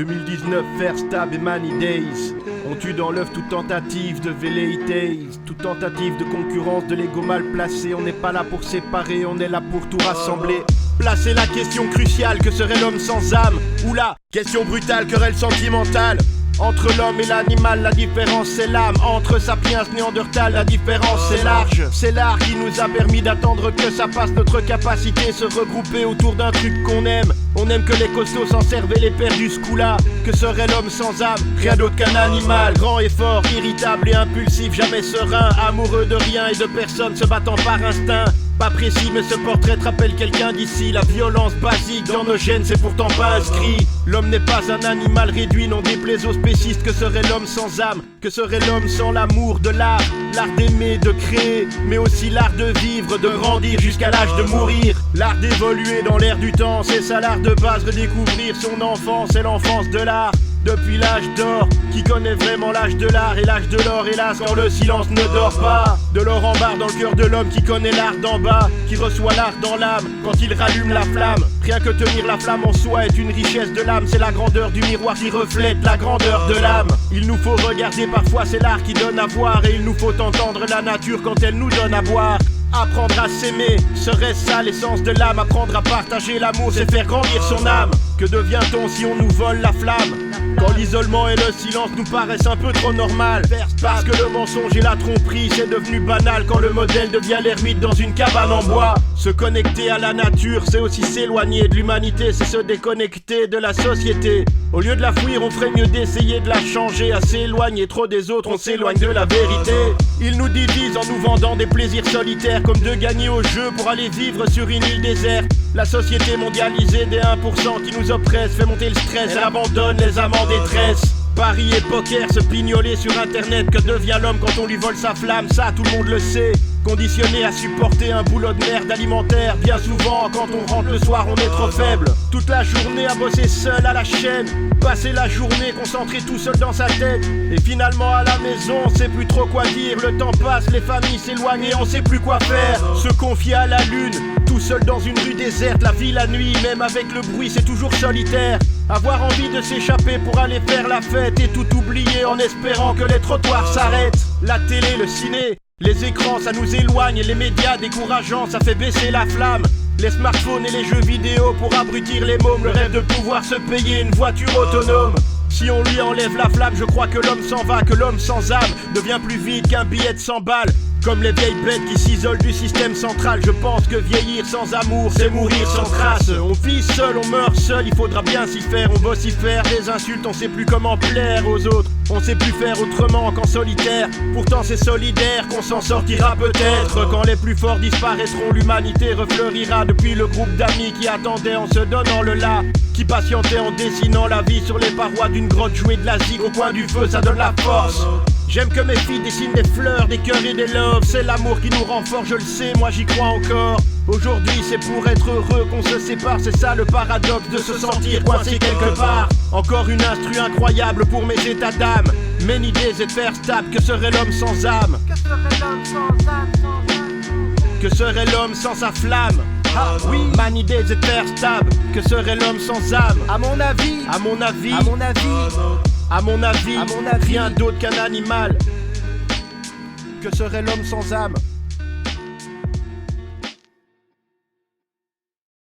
2019, Verstab et Money Days. On tue dans l'œuf toute tentative de velléité, toute tentative de concurrence, de l'ego mal placé. On n'est pas là pour séparer, on est là pour tout rassembler. Placer la question cruciale, que serait l'homme sans âme? Ou la question brutale, querelle sentimentale. Entre l'homme et l'animal, la différence c'est l'âme. Entre Sapiens, Néandertal, la différence c'est large. C'est l'art qui nous a permis d'attendre que ça passe. Notre capacité se regrouper autour d'un truc qu'on aime. On aime que les costauds s'en servent et les perdus ce coup-là. Que serait l'homme sans âme? Rien d'autre qu'un animal. Grand et fort, irritable et impulsif, jamais serein. Amoureux de rien et de personne, se battant par instinct. Pas précis mais ce portrait te rappelle quelqu'un d'ici. La violence basique dans nos gènes c'est pourtant pas inscrit. L'homme n'est pas un animal réduit, non déplaise aux spécistes. Que serait l'homme sans âme? Que serait l'homme sans l'amour de l'art? L'art d'aimer, de créer, mais aussi l'art de vivre, de grandir jusqu'à l'âge de mourir. L'art d'évoluer dans l'air du temps, c'est ça l'art de base. Redécouvrir son enfance et l'enfance de l'art. Depuis l'âge d'or, qui connaît vraiment l'âge de l'art et l'âge de l'or, hélas, quand le silence ne dort pas. De l'or en barre dans le cœur de l'homme qui connaît l'art d'en bas, qui reçoit l'art dans l'âme, quand il rallume la flamme. Rien que tenir la flamme en soi est une richesse de l'âme, c'est la grandeur du miroir qui reflète la grandeur de l'âme. Il nous faut regarder parfois, c'est l'art qui donne à voir, et il nous faut entendre la nature quand elle nous donne à boire. Apprendre à s'aimer, serait-ce ça l'essence de l'âme? Apprendre à partager l'amour, c'est faire grandir son âme. Que devient-on si on nous vole la flamme? Quand l'isolement et le silence nous paraissent un peu trop normal. Parce que le mensonge et la tromperie c'est devenu banal. Quand le modèle devient l'ermite dans une cabane en bois. Se connecter à la nature c'est aussi s'éloigner de l'humanité. C'est se déconnecter de la société. Au lieu de la fuir on ferait mieux d'essayer de la changer. À s'éloigner trop des autres on s'éloigne de la vérité. Ils nous divisent en nous vendant des plaisirs solitaires. Comme de gagner au jeu pour aller vivre sur une île déserte. La société mondialisée des 1% qui nous oppresse fait monter le stress. Elle abandonne les amants en détresse. Paris et poker, se pignoler sur internet. Que devient l'homme quand on lui vole sa flamme? Ça tout le monde le sait. Conditionné à supporter un boulot de merde alimentaire. Bien souvent quand on rentre le soir on est trop faible. Toute la journée à bosser seul à la chaîne. Passer la journée concentré tout seul dans sa tête. Et finalement à la maison on sait plus trop quoi dire. Le temps passe, les familles s'éloignent et on sait plus quoi faire. Se confier à la lune, tout seul dans une rue déserte. La vie la nuit, même avec le bruit c'est toujours solitaire. Avoir envie de s'échapper pour aller faire la fête. Et tout oublier en espérant que les trottoirs s'arrêtent. La télé, le ciné, les écrans ça nous éloigne. Et les médias décourageants ça fait baisser la flamme. Les smartphones et les jeux vidéo pour abrutir les mômes. Le rêve de pouvoir se payer une voiture autonome. Si on lui enlève la flamme, je crois que l'homme s'en va. Que l'homme sans âme devient plus vide qu'un billet de 100 balles. Comme les vieilles bêtes qui s'isolent du système central. Je pense que vieillir sans amour, c'est mourir sans trace. On vit seul, on meurt seul, il faudra bien s'y faire. On va s'y faire des insultes, on sait plus comment plaire aux autres. On sait plus faire autrement qu'en solitaire. Pourtant c'est solidaire qu'on s'en sortira peut-être. Quand les plus forts disparaîtront, l'humanité refleurira. Depuis le groupe d'amis qui attendaient en se donnant le là. Qui patientait en dessinant la vie sur les parois d'une grotte. Jouer de la zig au coin du feu, ça donne la force. J'aime que mes filles dessinent des fleurs, des cœurs et des loves. C'est l'amour qui nous rend fort, je le sais, moi j'y crois encore. Aujourd'hui c'est pour être heureux qu'on se sépare. C'est ça le paradoxe de se sentir coincé quelque part. Encore une instru incroyable pour mes états d'âme. Many days et Verstab, que serait l'homme sans âme? Que serait l'homme sans âme, sans âme? Que serait l'homme sans sa flamme? Ah oui, Money days et Verstab, que serait l'homme sans âme? À mon avis, à mon avis, à mon avis, à mon avis, à mon avis, rien d'autre qu'un animal. Que serait l'homme sans âme?